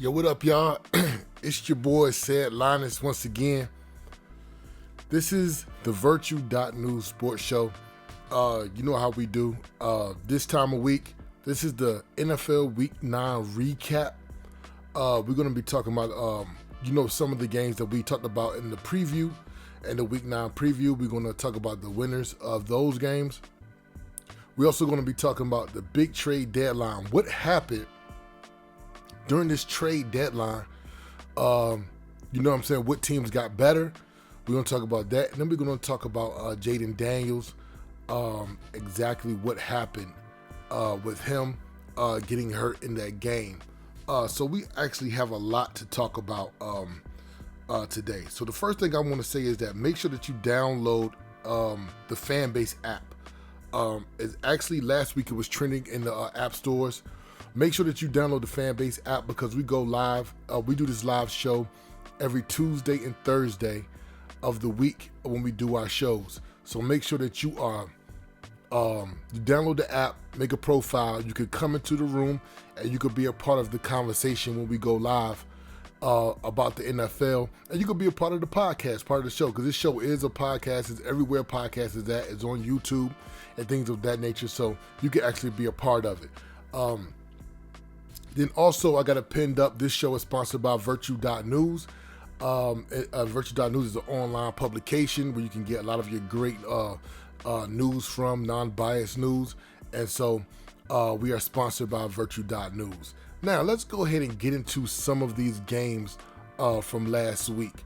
Yo, what up, y'all? It's your boy, Said Linus, once again. This is the Virtue.News Sports Show. You know how we do. This time of week, this is the NFL Week 9 recap. We're going to be talking about, some of the games that we talked about in the preview and the Week 9 preview. We're going to talk about the winners of those games. We're also going to be talking about the big trade deadline. What happened during this trade deadline? What teams got better? We're going to talk about that. And then we're going to talk about Jayden Daniels, exactly what happened with him getting hurt in that game. So we actually have a lot to talk about today. So the first thing I want to say is that make sure that you download the Fanbase app. It's actually last week it was trending in the app stores. Make sure that you download the Fanbase app because we go live. We do this live show every Tuesday and Thursday of the week when we do our shows. So make sure that you download the app, make a profile. You could come into the room and you could be a part of the conversation when we go live about the NFL. And you could be a part of the podcast, part of the show, because this show is a podcast. It's everywhere podcast is at. It's on YouTube and things of that nature. So you can actually be a part of it. Then also, I got it pinned up. This show is sponsored by Virtue.News. Virtue.News is an online publication where you can get a lot of your great news from, non-biased news. And so we are sponsored by Virtue.News. Now, let's go ahead and get into some of these games from last week.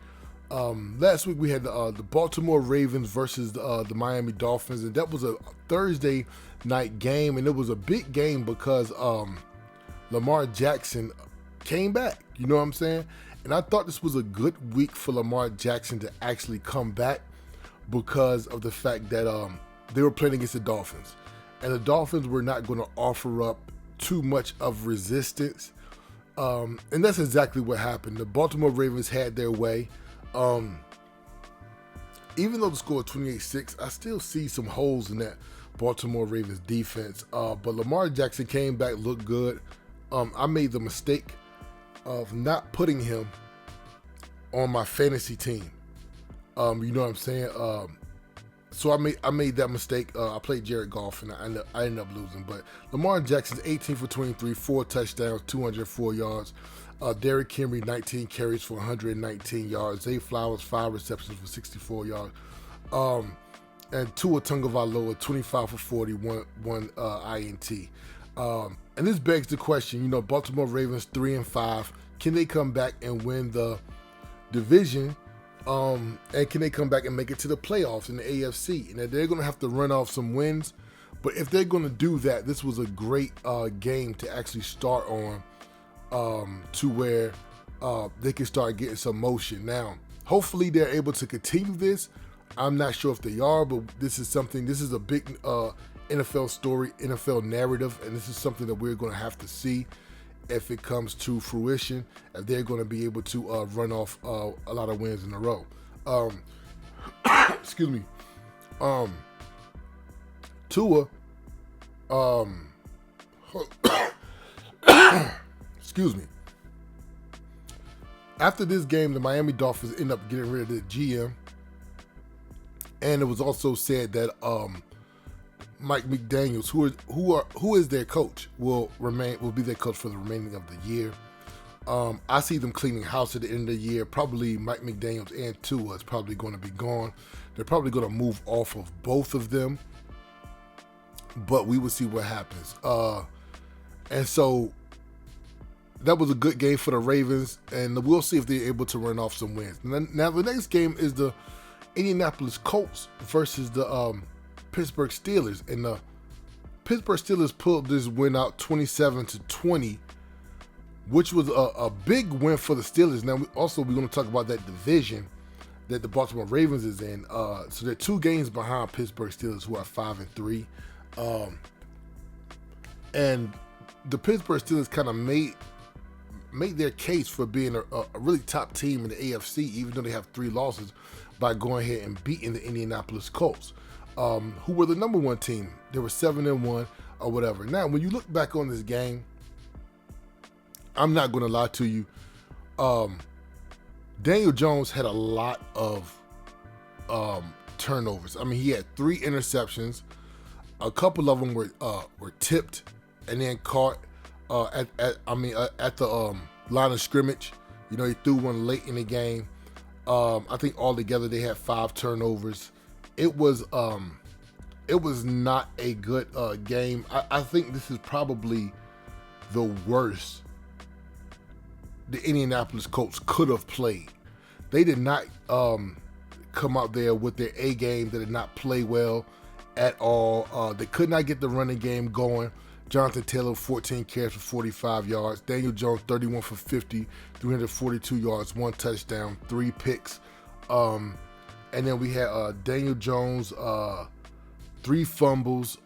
Last week, we had the Baltimore Ravens versus the Miami Dolphins. And that was a Thursday night game. And it was a big game because Lamar Jackson came back, you know what I'm saying? And I thought this was a good week for Lamar Jackson to actually come back because of the fact that they were playing against the Dolphins. And the Dolphins were not going to offer up too much of resistance. And that's exactly what happened. The Baltimore Ravens had their way. Even though the score is 28-6, I still see some holes in that Baltimore Ravens defense. But Lamar Jackson came back, looked good. I made the mistake of not putting him on my fantasy team. You know what I'm saying? So I made that mistake. I played Jared Goff and I ended up losing. But Lamar Jackson's 18 for 23, 4 touchdowns, 204 yards. Derrick Henry, 19 carries for 119 yards. Zay Flowers, 5 receptions for 64 yards. And Tua Tagovailoa, 25 for 40, one INT. And this begs the question, Baltimore Ravens 3-5. Can they come back and win the division? And can they come back and make it to the playoffs in the AFC? And they're going to have to run off some wins. But if they're going to do that, this was a great game to actually start on to where they can start getting some motion. Now, hopefully they're able to continue this. I'm not sure if they are, but this is a big NFL story, NFL narrative, and this is something that we're going to have to see if it comes to fruition, if they're going to be able to run off a lot of wins in a row. Excuse me. Tua, excuse me. After this game, the Miami Dolphins end up getting rid of the GM, and it was also said that Mike McDaniels, who is their coach, will be their coach for the remaining of the year. I see them cleaning house at the end of the year. Probably Mike McDaniels and Tua is probably going to be gone. They're probably going to move off of both of them, but we will see what happens. And so that was a good game for the Ravens, and we'll see if they're able to run off some wins. Now the next game is the Indianapolis Colts versus the Pittsburgh Steelers, and the Pittsburgh Steelers pulled this win out 27-20, which was a big win for the Steelers. Now, we're going to talk about that division that the Baltimore Ravens is in. So they're 2 games behind Pittsburgh Steelers, who are 5-3, and the Pittsburgh Steelers kind of made their case for being a really top team in the AFC, even though they have 3 losses, by going ahead and beating the Indianapolis Colts, who were the number 1 team. They were 7-1 or whatever. Now, when you look back on this game, I'm not going to lie to you. Daniel Jones had a lot of turnovers. I mean, he had 3 interceptions. A couple of them were tipped and then caught at the line of scrimmage. You know, he threw one late in the game. I think altogether they had 5 turnovers. It was not a good game. I think this is probably the worst the Indianapolis Colts could have played. They did not come out there with their A game. They did not play well at all. They could not get the running game going. Jonathan Taylor, 14 carries for 45 yards. Daniel Jones, 31 for 50, 342 yards, 1 touchdown, 3 picks. And then we had Daniel Jones, 3 fumbles.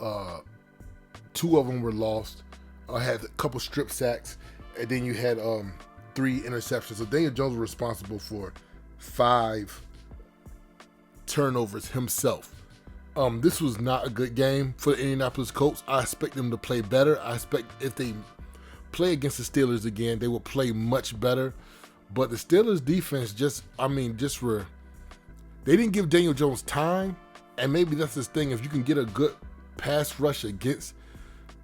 2 of them were lost. Had a couple strip sacks. And then you had 3 interceptions. So Daniel Jones was responsible for 5 turnovers himself. This was not a good game for the Indianapolis Colts. I expect them to play better. I expect if they play against the Steelers again, they will play much better. But the Steelers defense they didn't give Daniel Jones time. And maybe that's his thing. If you can get a good pass rush against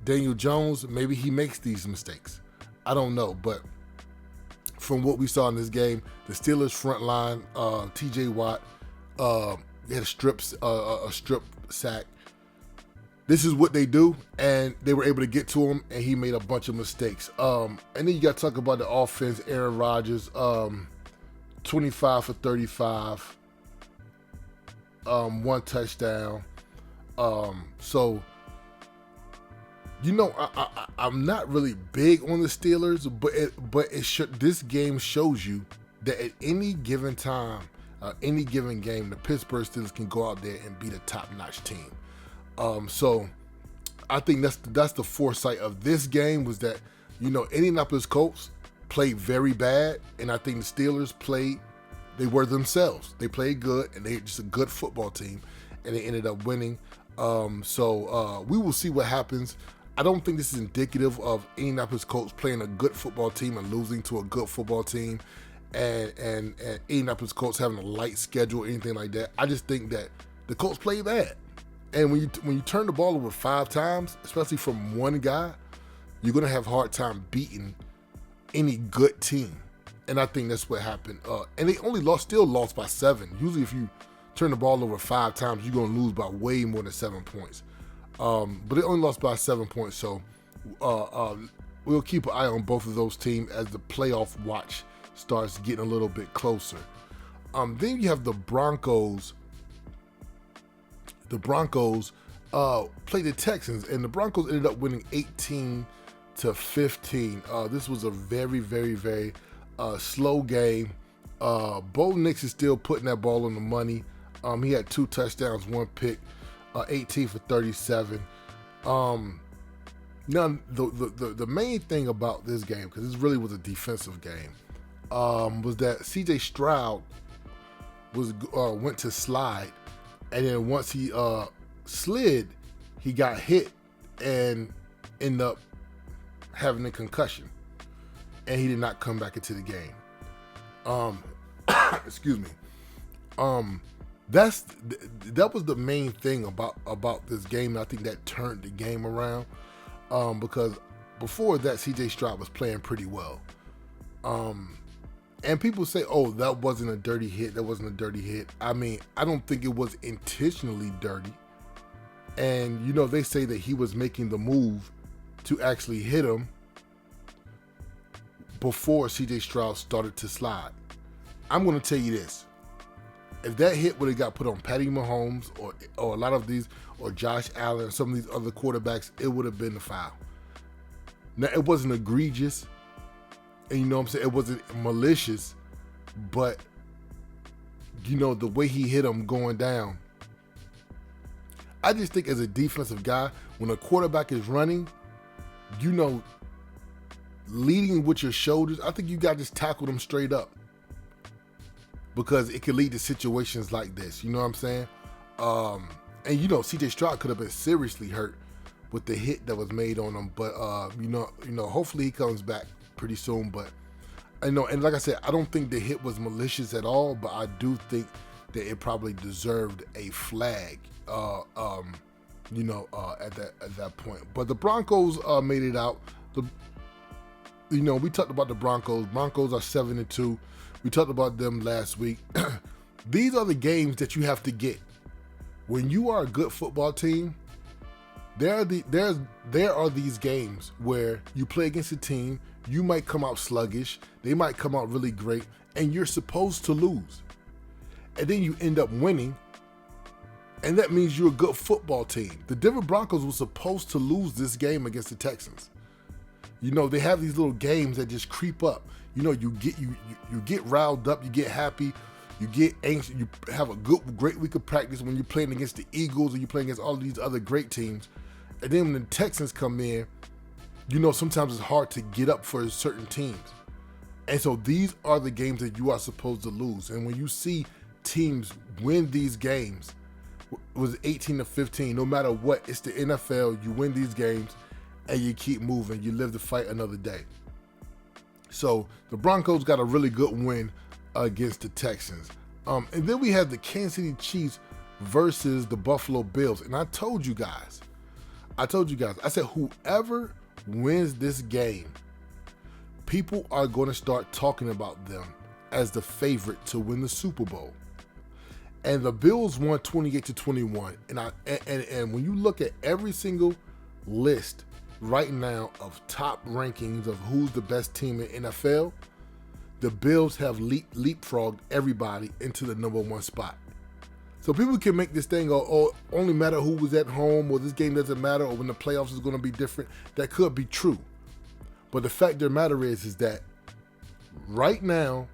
Daniel Jones, maybe he makes these mistakes. I don't know. But from what we saw in this game, the Steelers front line, TJ Watt, they had a strip sack. This is what they do, and they were able to get to him, and he made a bunch of mistakes. And then you got to talk about the offense. Aaron Rodgers, 25 for 35, 1 touchdown. So, you know, I'm not really big on the Steelers, but this game shows you that at any given time, any given game, the Pittsburgh Steelers can go out there and beat a top-notch team. So I think that's the foresight of this game, was that, you know, Indianapolis Colts played very bad, and I think the Steelers they were themselves. They played good, and they're just a good football team, and they ended up winning. So we will see what happens. I don't think this is indicative of Indianapolis Colts playing a good football team and losing to a good football team. And Indianapolis Colts having a light schedule or anything like that. I just think that the Colts play bad. And when you turn the ball over 5 times, especially from one guy, you're going to have a hard time beating any good team. And I think that's what happened. And they still lost by 7. Usually if you turn the ball over 5 times, you're going to lose by way more than 7 points. But they only lost by 7 points. So we'll keep an eye on both of those teams as the playoff watch starts getting a little bit closer. Then you have the Broncos. The Broncos played the Texans, and the Broncos ended up winning 18-15. This was a very, very, very slow game. Bo Nix is still putting that ball on the money. He had 2 touchdowns, 1 pick, 18 for 37. Now, the main thing about this game, because this really was a defensive game, was that C.J. Stroud went to slide, and then once he slid, he got hit and ended up having a concussion, and he did not come back into the game. Excuse me. That was the main thing about this game, and I think that turned the game around, because before that, C.J. Stroud was playing pretty well. And people say, oh, that wasn't a dirty hit. That wasn't a dirty hit. I mean, I don't think it was intentionally dirty. And, you know, they say that he was making the move to actually hit him before C.J. Stroud started to slide. I'm going to tell you this. If that hit would have got put on Patty Mahomes or a lot of these, or Josh Allen, some of these other quarterbacks, it would have been a foul. Now, it wasn't egregious. And you know what I'm saying? It wasn't malicious, but, you know, the way he hit him going down. I just think as a defensive guy, when a quarterback is running, you know, leading with your shoulders, I think you got to just tackle them straight up, because it could lead to situations like this. You know what I'm saying? And, you know, C.J. Stroud could have been seriously hurt with the hit that was made on him. But, you know, hopefully he comes back pretty soon. But I know, and like I said, I don't think the hit was malicious at all, but I do think that it probably deserved a flag, at that point. But the Broncos made it out. We talked about the Broncos. Broncos are 7-2. We talked about them last week. These are the games that you have to get. When you are a good football team, there are these games where you play against a team, you might come out sluggish, they might come out really great, and you're supposed to lose. And then you end up winning, and that means you're a good football team. The Denver Broncos were supposed to lose this game against the Texans. They have these little games that just creep up. You get riled up, you get happy, you get anxious, you have a great week of practice when you're playing against the Eagles or you're playing against all these other great teams. And then when the Texans come in, sometimes it's hard to get up for certain teams. And so these are the games that you are supposed to lose. And when you see teams win these games, it was 18-15, no matter what, it's the NFL, you win these games and you keep moving, you live to fight another day. So the Broncos got a really good win against the Texans. And then we had the Kansas City Chiefs versus the Buffalo Bills. And I told you guys, I said whoever wins this game, people are going to start talking about them as the favorite to win the Super Bowl. And the Bills won 28-21. And when you look at every single list right now of top rankings of who's the best team in NFL, the Bills have leapfrogged everybody into the number one spot. So people can make this thing go, only matter who was at home, or this game doesn't matter, or when the playoffs is going to be different. That could be true. But the fact of the matter is that right now,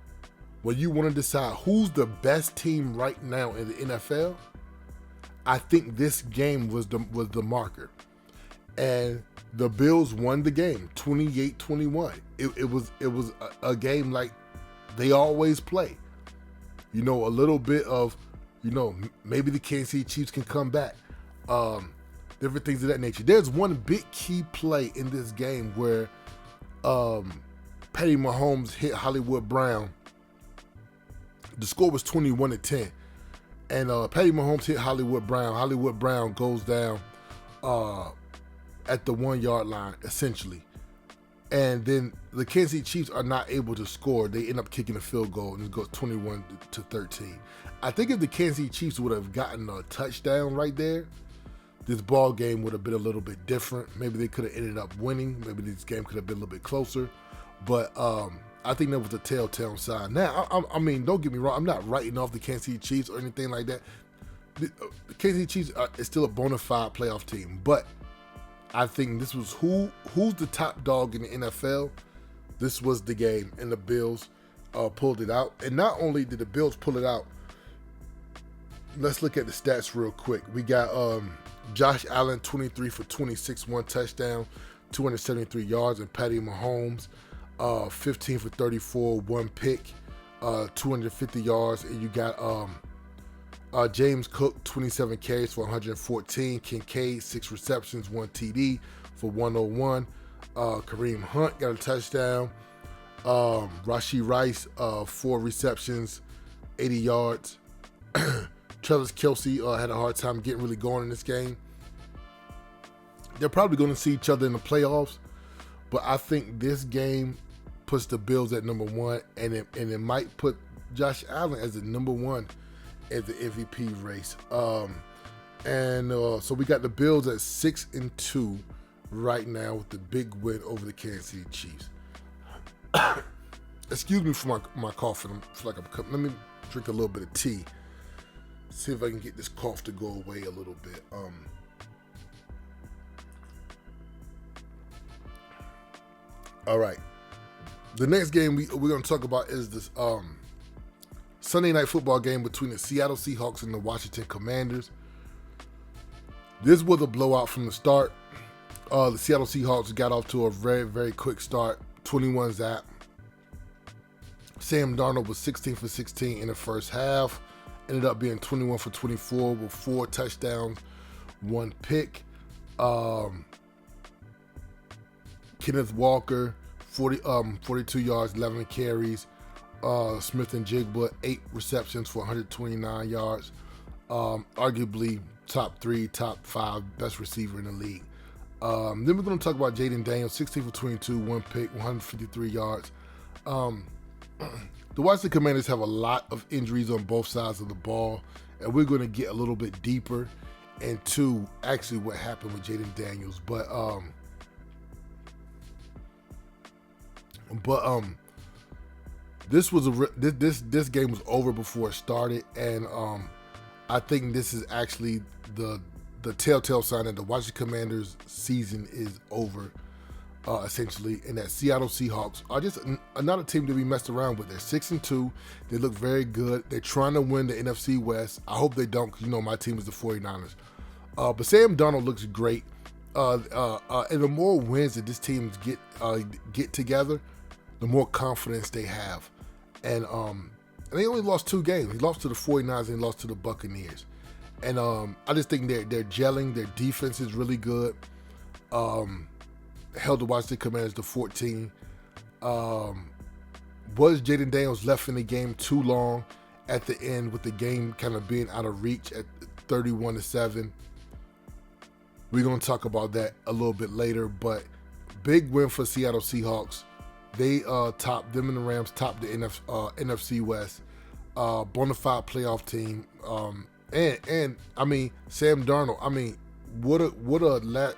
when you want to decide who's the best team right now in the NFL, I think this game was the marker. And the Bills won the game, 28-21. It was a game like they always play. A little bit of, maybe the Kansas City Chiefs can come back. Different things of that nature. There's one big key play in this game where Patty Mahomes hit Hollywood Brown. The score was 21-10. And Patty Mahomes hit Hollywood Brown. Hollywood Brown goes down at the 1 yard line, essentially. And then the Kansas City Chiefs are not able to score. They end up kicking a field goal, and it goes 21-13. I think if the Kansas City Chiefs would have gotten a touchdown right there, this ball game would have been a little bit different. Maybe they could have ended up winning. Maybe this game could have been a little bit closer. But I think that was a telltale sign. Now, I mean, don't get me wrong. I'm not writing off the Kansas City Chiefs or anything like that. The Kansas City Chiefs is still a bona fide playoff team. But I think this was who's the top dog in the NFL. This was the game, and the Bills pulled it out. And not only did the Bills pull it out, let's look at the stats real quick. We got Josh Allen, 23 for 26, 1 touchdown, 273 yards, and Patty Mahomes, 15 for 34, 1 pick, 250 yards. And you got James Cook, 27 carries for 114. Kincaid, 6 receptions, 1 TD for 101. Kareem Hunt got a touchdown. Rashee Rice, 4 receptions, 80 yards. Travis Kelce had a hard time getting really going in this game. They're probably going to see each other in the playoffs, but I think this game puts the Bills at number 1, and it might put Josh Allen as the number 1 at the MVP race. So we got the Bills at 6-2 right now with the big win over the Kansas City Chiefs. Excuse me for my coughing. I feel like let me drink a little bit of tea. See if I can get this cough to go away a little bit. All right. The next game we're going to talk about is this Sunday night football game between the Seattle Seahawks and the Washington Commanders. This was a blowout from the start. The Seattle Seahawks got off to a very, very quick start, 21-zap. Sam Darnold was 16 for 16 in the first half. Ended up being 21 for 24 with 4 touchdowns, 1 pick. Kenneth Walker, 42 yards, 11 carries. Smith and Jigba, 8 receptions for 129 yards. Arguably top 3, top 5 best receiver in the league. Then we're going to talk about Jayden Daniels, 16 for 22, 1 pick, 153 yards. The Washington Commanders have a lot of injuries on both sides of the ball, and we're going to get a little bit deeper into actually what happened with Jayden Daniels. But this was this game was over before it started, and I think this is actually the telltale sign that the Washington Commanders season is over, essentially, and that Seattle Seahawks are just another team to be messed around with. They're 6-2. They look very good. They're trying to win the NFC West. I hope they don't, because my team is the 49ers. But Sam Darnold looks great. And the more wins that this team get together, the more confidence they have. And they only lost 2 games. He lost to the 49ers and he lost to the Buccaneers. And I just think they're gelling. Their defense is really good. Held the Washington Commanders to 14. Was Jayden Daniels left in the game too long at the end, with the game kind of being out of reach at 31-7? We're going to talk about that a little bit later. But big win for Seattle Seahawks. They topped them and the Rams, topped the NFC West. Bona fide playoff team. And I mean, Sam Darnold, I mean, what a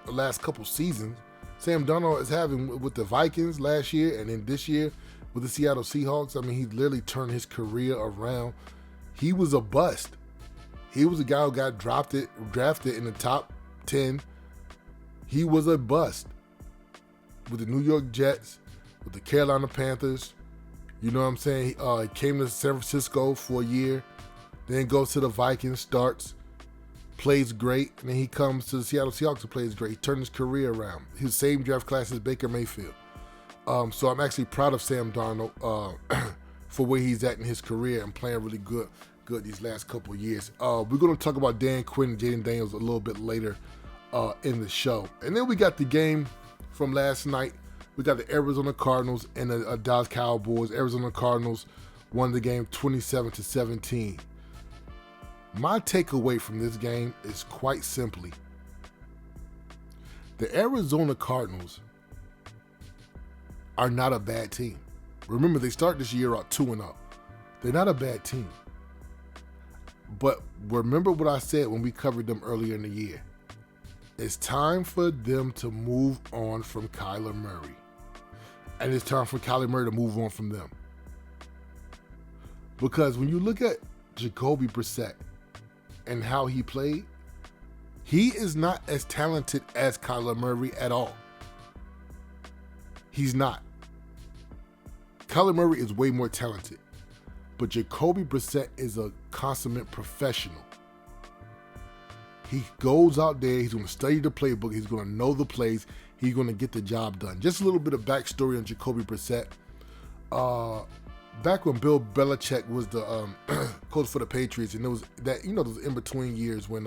last couple seasons Sam Darnold is having with the Vikings last year, and then this year with the Seattle Seahawks. I mean, he literally turned his career around. He was a bust. He was a guy who got drafted in the top 10. He was a bust with the New York Jets, with the Carolina Panthers. You know what I'm saying? He came to San Francisco for a year, then goes to the Vikings, starts, plays great, and then he comes to the Seattle Seahawks and plays great. He turned his career around. He was the same draft class as Baker Mayfield. So I'm actually proud of Sam Darnold for where he's at in his career and playing really good these last couple of years. We're going to talk about Dan Quinn and Jayden Daniels a little bit later in the show. And then we got the game from last night. We got the Arizona Cardinals and the Dallas Cowboys. Arizona Cardinals won the game 27-17. My takeaway from this game is quite simply, the Arizona Cardinals are not a bad team. Remember, they start this year out 2-0. They're not a bad team. But remember what I said when we covered them earlier in the year. It's time for them to move on from Kyler Murray. And it's time for Kyler Murray to move on from them. Because when you look at Jacoby Brissett and how he played, he is not as talented as Kyler Murray at all. He's not. Kyler Murray is way more talented. But Jacoby Brissett is a consummate professional. He goes out there, he's going to study the playbook, he's going to know the plays, he's going to get the job done. Just a little bit of backstory on Jacoby Brissett. Back when Bill Belichick was the coach for the Patriots, and there was that, those in-between years when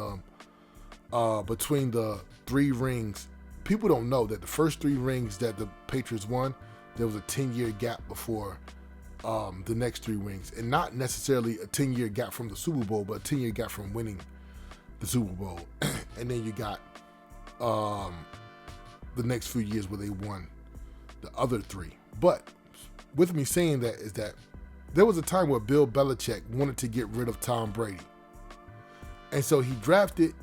between the 3 rings, people don't know that the first 3 rings that the Patriots won, there was a 10-year gap before the next 3 rings. And not necessarily a 10-year gap from the Super Bowl, but a 10-year gap from winning the Super Bowl. And then you got the next few years where they won the other 3. But with me saying that is that there was a time where Bill Belichick wanted to get rid of Tom Brady. And so he drafted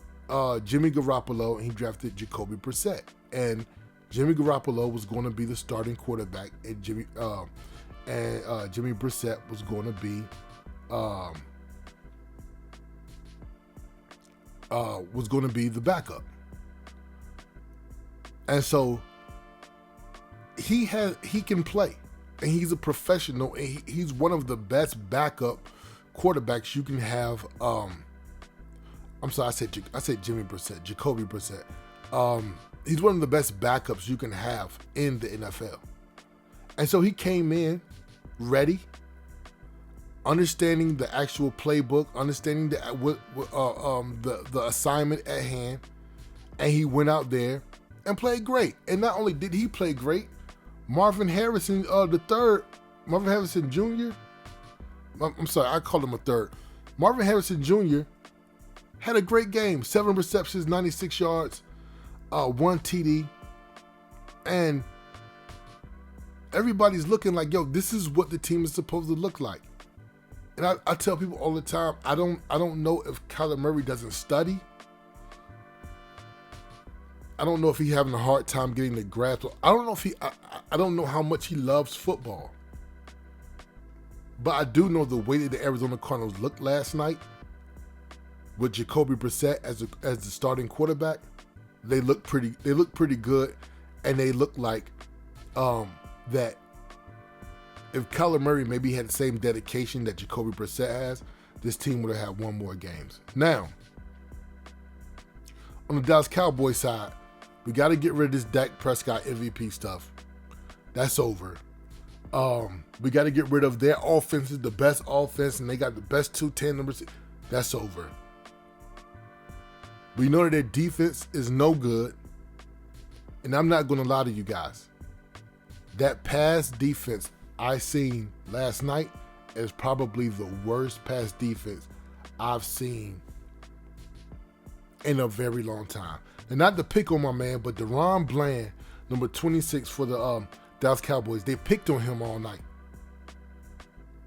Jimmy Garoppolo and he drafted Jacoby Brissett. And Jimmy Garoppolo was going to be the starting quarterback, and Jimmy Brissett was going to be the backup. And so he can play, and he's a professional, and he's one of the best backup quarterbacks you can have. I'm sorry, I said Jimmy Brissett, Jacoby Brissett. He's one of the best backups you can have in the NFL. And so he came in ready, understanding the actual playbook, understanding the assignment at hand, and he went out there and played great. And not only did he play great, Marvin Harrison, the third, Marvin Harrison Jr. I'm sorry, I called him a third. Marvin Harrison Jr. had a great game. 7 receptions, 96 yards, 1 TD. And everybody's looking like, yo, this is what the team is supposed to look like. And I tell people all the time, I don't know if Kyler Murray doesn't study. I don't know if he's having a hard time getting the grasp. I don't know if I don't know how much he loves football. But I do know the way that the Arizona Cardinals looked last night with Jacoby Brissett as the starting quarterback. They look pretty good, and they look like that if Kyler Murray maybe had the same dedication that Jacoby Brissett has, this team would have had 1 more games. Now, on the Dallas Cowboys side, we got to get rid of this Dak Prescott MVP stuff. That's over. We got to get rid of their offense, the best offense, and they got the best 2 tandems. That's over. We know that their defense is no good, and I'm not going to lie to you guys. That pass defense I seen last night is probably the worst pass defense I've seen in a very long time. And not to pick on my man, but Deron Bland, number 26 for the Dallas Cowboys, they picked on him all night.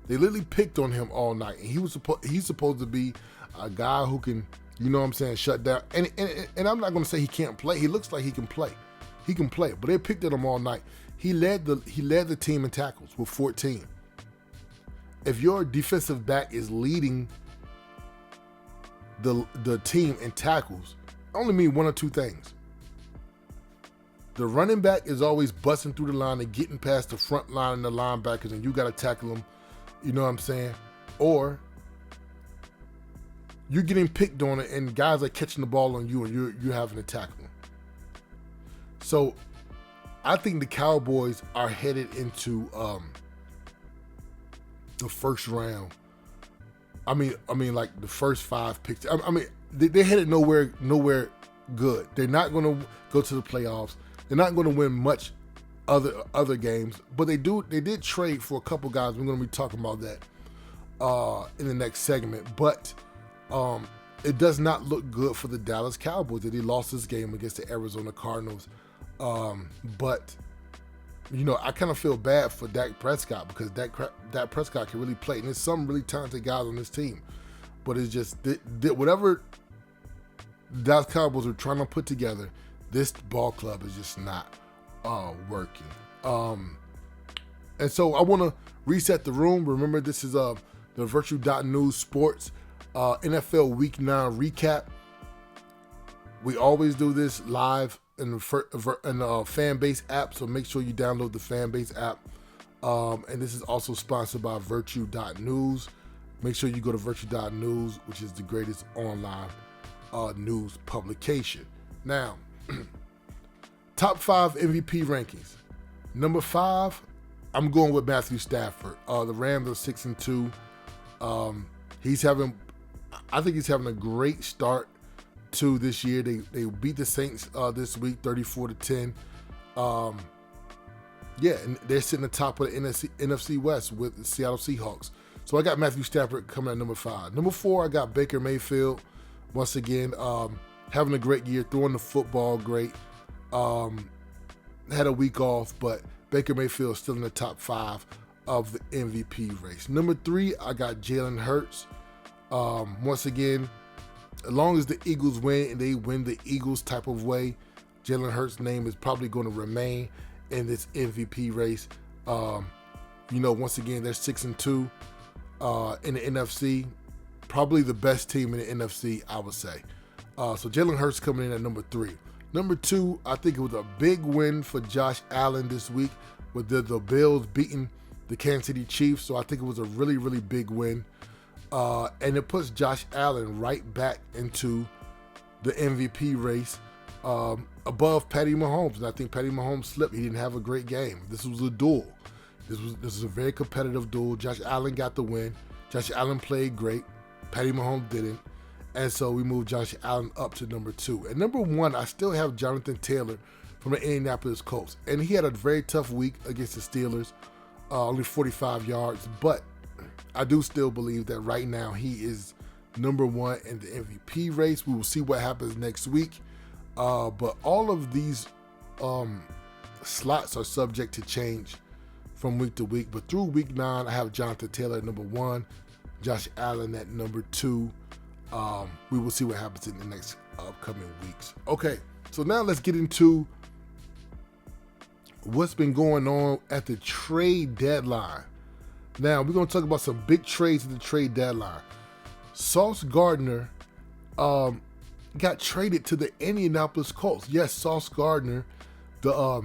They literally picked on him all night. And he's supposed to be a guy who can, you know what I'm saying, shut down. And I'm not going to say he can't play. He looks like he can play. He can play. But they picked at him all night. He led the team in tackles with 14. If your defensive back is leading the team in tackles, I only mean 1 or 2 things. The running back is always busting through the line and getting past the front line and the linebackers, and you got to tackle them. You know what I'm saying? Or you're getting picked on it, and guys are catching the ball on you, and you're having to tackle them. So I think the Cowboys are headed into the first round. I mean, like the first 5 picks. I mean, they're headed nowhere good. They're not going to go to the playoffs. They're not going to win much other games. But they did trade for a couple guys. We're going to be talking about that in the next segment. But it does not look good for the Dallas Cowboys that they lost this game against the Arizona Cardinals. But you know, I kind of feel bad for Dak Prescott because Dak Prescott can really play, and there's some really talented guys on this team. But it's just whatever the Dallas Cowboys are trying to put together, this ball club is just not working. And so I want to reset the room. Remember, this is the Virtue.News Sports NFL Week 9 recap. We always do this live in the Fanbase app, so make sure you download the Fanbase app. And this is also sponsored by Virtue.News. Make sure you go to Virtue.News, which is the greatest online news publication. Now, top 5 MVP rankings. Number 5, I'm going with Matthew Stafford. The Rams are 6-2. I think he's having a great start to this year. They beat the Saints this week, 34-10. And they're sitting at the top of the NFC West with the Seattle Seahawks. So I got Matthew Stafford coming at number 5. Number 4, I got Baker Mayfield. Once again, having a great year, throwing the football great. Had a week off, but Baker Mayfield is still in the top 5 of the MVP race. Number 3, I got Jalen Hurts. Once again, as long as the Eagles win and they win the Eagles type of way, Jalen Hurts' name is probably going to remain in this MVP race. Once again, they're 6-2 in the NFC. Probably the best team in the NFC, I would say. So Jalen Hurts coming in at number 3. Number 2, I think it was a big win for Josh Allen this week with the Bills beating the Kansas City Chiefs. So I think it was a really, really big win. And it puts Josh Allen right back into the MVP race above Patty Mahomes. And I think Patty Mahomes slipped. He didn't have a great game. This was a duel. This was a very competitive duel. Josh Allen got the win. Josh Allen played great. Patty Mahomes didn't. And so we moved Josh Allen up to number 2. And number 1, I still have Jonathan Taylor from the Indianapolis Colts. And he had a very tough week against the Steelers, only 45 yards. But I do still believe that right now he is number one in the MVP race. We will see what happens next week. But all of these slots are subject to change from week to week. But through week 9, I have Jonathan Taylor at number 1, Josh Allen at number 2. We will see what happens in the next upcoming weeks. Okay, so now let's get into what's been going on at the trade deadline. Now, we're going to talk about some big trades at the trade deadline. Sauce Gardner got traded to the Indianapolis Colts. Yes, Sauce Gardner, the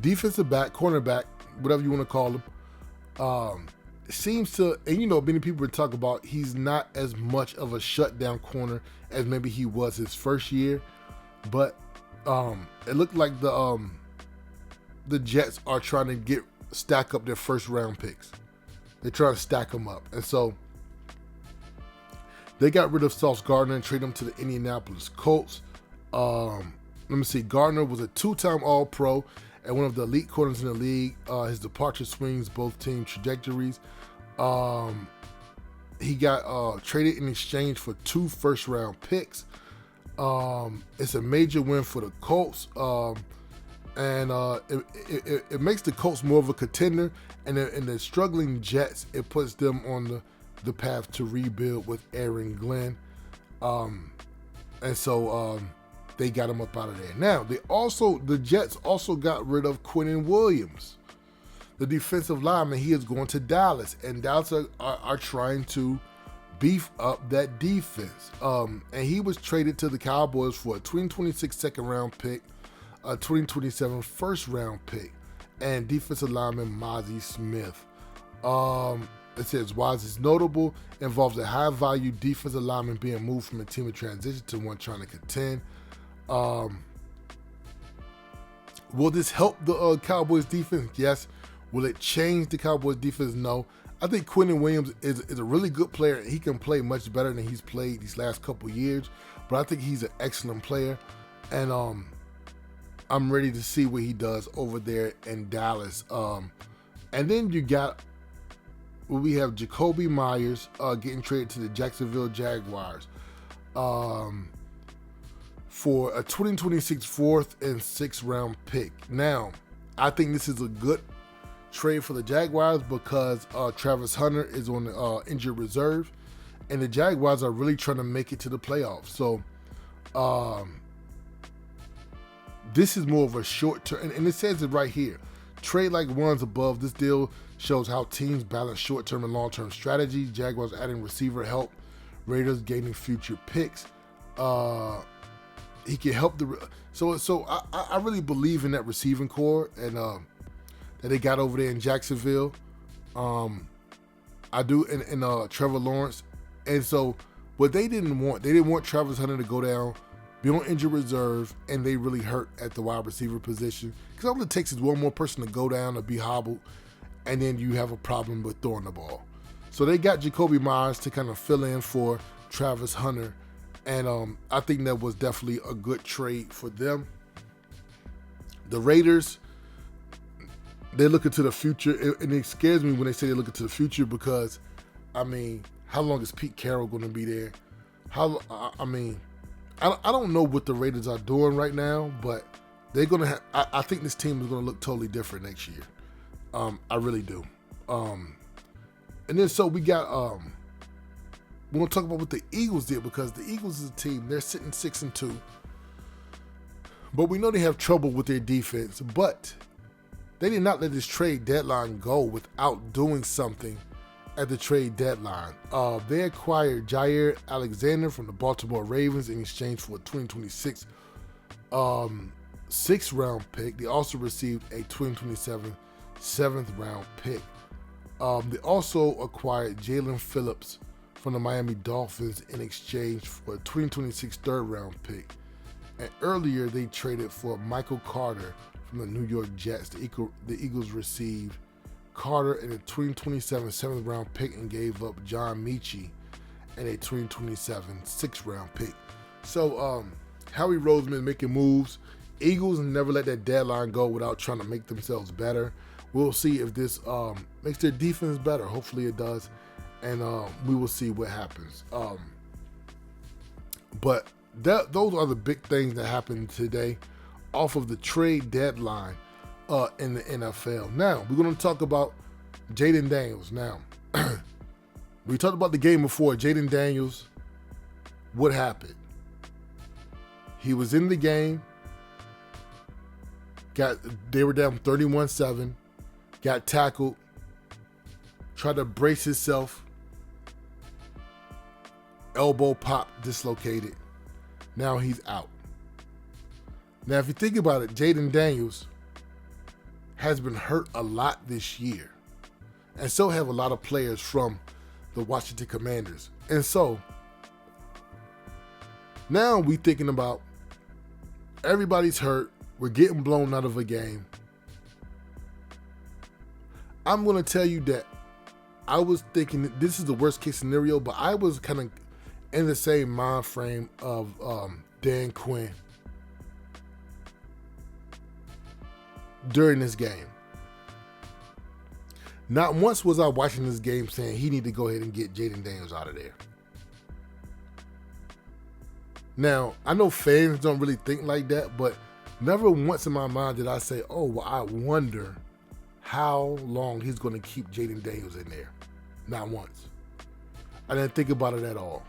defensive back, cornerback, whatever you want to call him, seems to, and many people would talk about he's not as much of a shutdown corner as maybe he was his first year, but it looked like the Jets are trying to stack up their first round picks. They're trying to stack them up, and so they got rid of Sauce Gardner and traded him to the Indianapolis Colts. Let me see. Gardner was a 2-time All-Pro and one of the elite corners in the league. His departure swings both team trajectories. He got traded in exchange for 2 first-round picks. It's a major win for the Colts, and it makes the Colts more of a contender. And the struggling Jets, it puts them on the path to rebuild with Aaron Glenn. And so they got him up out of there. Now, the Jets also got rid of Quinnen Williams, the defensive lineman. He is going to Dallas, and Dallas are trying to beef up that defense. And he was traded to the Cowboys for a 2026 second-round pick, a 2027 first-round pick, and defensive lineman Mozzie Smith. It says, while it's notable, involves a high-value defensive lineman being moved from a team of transition to one trying to contend. Will this help the Cowboys defense? Yes. Will it change the Cowboys defense? No. I think Quinnen Williams is a really good player. He can play much better than he's played these last couple years, but I think he's an excellent player, and I'm ready to see what he does over there in Dallas. And then we have Jacoby Myers getting traded to the Jacksonville Jaguars for a 2026 4th and 6th round pick. Now, I think this is a good trade for the Jaguars because Travis Hunter is on the injured reserve, and the Jaguars are really trying to make it to the playoffs. So this is more of a short term, and it says it right here. Trade like ones above. This deal shows how teams balance short-term and long-term strategies. Jaguars adding receiver help. Raiders gaining future picks. He can help so I really believe in that receiving core and that they got over there in Jacksonville. I do in Trevor Lawrence. And so what they didn't want Travis Hunter to go down, be on injured reserve, and they really hurt at the wide receiver position. Because all it takes is one more person to go down or be hobbled, and then you have a problem with throwing the ball. So they got Jacoby Myers to kind of fill in for Travis Hunter, and I think that was definitely a good trade for them. The Raiders, they're looking to the future, and it scares me when they say they're looking to the future because, I mean, how long is Pete Carroll going to be there? I don't know what the Raiders are doing right now, but they're going to have, I think this team is going to look totally different next year. I really do. And then so we got, we're going to talk about what the Eagles did because the Eagles is a team, they're sitting 6-2. But we know they have trouble with their defense, but they did not let this trade deadline go without doing something at the trade deadline. They acquired Jair Alexander from the Baltimore Ravens in exchange for a 2026 6th round pick. They also received a 2027 7th round pick. They also acquired Jalen Phillips from the Miami Dolphins in exchange for a 2026 3rd round pick. And earlier they traded for Michael Carter from the New York Jets. The Eagles received Carter in a 2027 7th round pick and gave up John Mechie and a 2027 6th round pick. So Howie Roseman making moves. Eagles never let that deadline go without trying to make themselves better. We'll see if this makes their defense better. Hopefully it does, and we will see what happens. But those are the big things that happened today off of the trade deadline in the NFL. Now, we're going to talk about Jayden Daniels. Now, we talked about the game before. Jayden Daniels, what happened? He was in the game. They were down 31-7. Got tackled. Tried to brace himself. Elbow pop, dislocated. Now he's out. Now, if you think about it, Jayden Daniels has been hurt a lot this year. And so have a lot of players from the Washington Commanders. And so, now we thinking about everybody's hurt. We're getting blown out of a game. I'm going to tell you that I was thinking that this is the worst case scenario, but I was kind of in the same mind frame of Dan Quinn during this game. Not once was I watching this game saying he need to go ahead and get Jayden Daniels out of there. Now, I know fans don't really think like that, but never once in my mind did I say, oh, well, I wonder how long he's going to keep Jayden Daniels in there. Not once. I didn't think about it at all.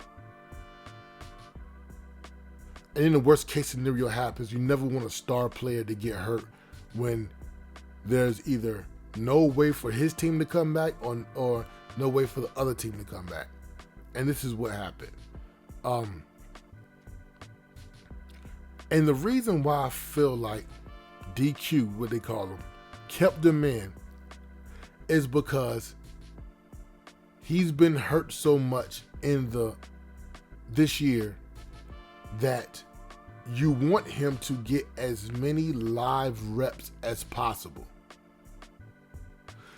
And then the worst case scenario happens. You never want a star player to get hurt when there's either no way for his team to come back or no way for the other team to come back. And this is what happened. And the reason why I feel like DQ, what they call them, kept him in is because he's been hurt so much in this year that you want him to get as many live reps as possible.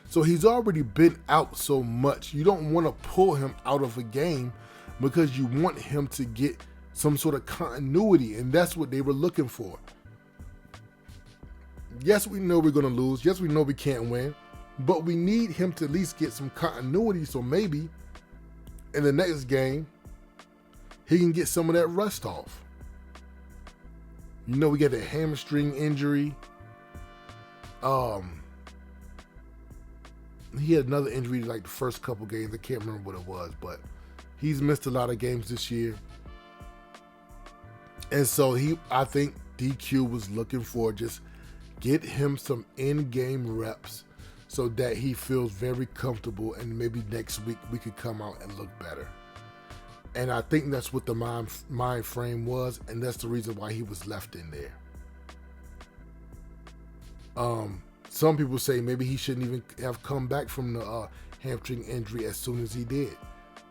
So he's already been out so much. You don't want to pull him out of a game because you want him to get some sort of continuity, and that's what they were looking for. Yes, we know we're going to lose. Yes, we know we can't win, but we need him to at least get some continuity so maybe in the next game he can get some of that rust off. You know, we got a hamstring injury. He had another injury like the first couple games. I can't remember what it was, but he's missed a lot of games this year. And so I think DQ was looking for just get him some in-game reps so that he feels very comfortable, and maybe next week we could come out and look better. And I think that's what the mind frame was, and that's the reason why he was left in there. Some people say maybe he shouldn't even have come back from the hamstring injury as soon as he did.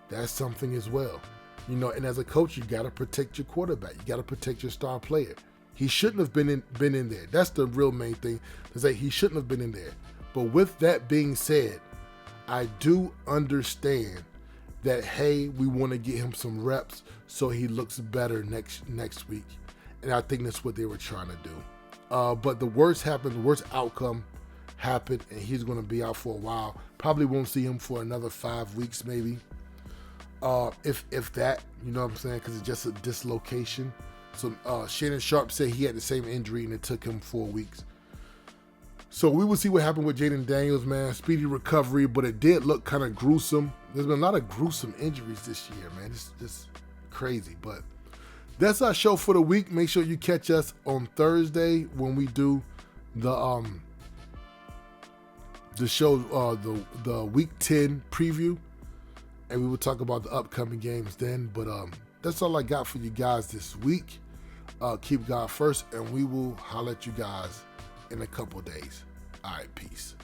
That's something as well. You know, and as a coach, you got to protect your quarterback. You got to protect your star player. He shouldn't have been in there. That's the real main thing, to say he shouldn't have been in there. But with that being said, I do understand that, hey, we want to get him some reps so he looks better next week. And I think that's what they were trying to do. But the worst happened, the worst outcome happened, and he's going to be out for a while. Probably won't see him for another 5 weeks maybe. If that, you know what I'm saying, because it's just a dislocation. So Shannon Sharp said he had the same injury and it took him 4 weeks. So we will see what happened with Jayden Daniels, man. Speedy recovery, but it did look kind of gruesome. There's been a lot of gruesome injuries this year, man. It's just crazy. But that's our show for the week. Make sure you catch us on Thursday when we do the show, the Week 10 preview. And we will talk about the upcoming games then. But that's all I got for you guys this week. Keep God first, and we will holler at you guys in a couple days. All right, peace.